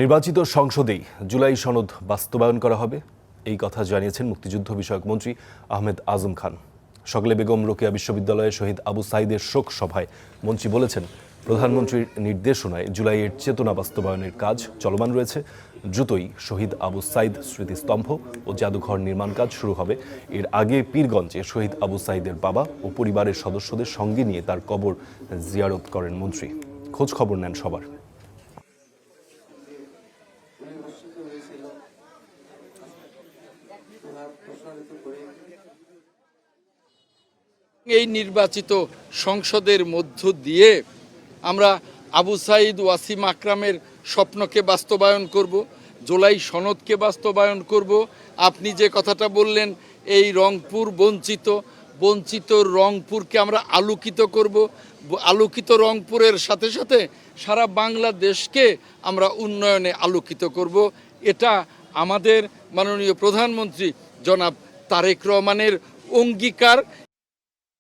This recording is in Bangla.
নির্বাচিত সংসদেই জুলাই সনদ বাস্তবায়ন করা হবে, এই কথা জানিয়েছেন মুক্তিযুদ্ধ বিষয়ক মন্ত্রী আহমেদ আজম খান। সকালে বেগম রোকেয়া বিশ্ববিদ্যালয়ে শহীদ আবু সাইদের শোক সভায় মন্ত্রী বলেছেন, প্রধানমন্ত্রীর নির্দেশনায় জুলাইয়ের চেতনা বাস্তবায়নের কাজ চলমান রয়েছে। দ্রুতই শহীদ আবু সাইদ স্মৃতিস্তম্ভ ও জাদুঘর নির্মাণ কাজ শুরু হবে। এর আগে পীরগঞ্জে শহীদ আবু সাইদের বাবা ও পরিবারের সদস্যদের সঙ্গে নিয়ে তার কবর জিয়ারত করেন মন্ত্রী। খোঁজ খবর নেন সবার। এই নির্বাচিত সংসদের মধ্য দিয়ে আমরা আবু সাইদ ওয়াসিম আকরামের স্বপ্নকে বাস্তবায়ন করব, জুলাই সনদকে বাস্তবায়ন করব। আপনি যে কথাটা বললেন, এই রংপুর বঞ্চিত রংপুরকে আমরা আলোকিত করব। আলোকিত রংপুরের সাথে সাথে সারা বাংলাদেশকে আমরা উন্নয়নে আলোকিত করব। এটা আমাদের মাননীয় প্রধানমন্ত্রী জনাব তারেক রহমানের অঙ্গীকার।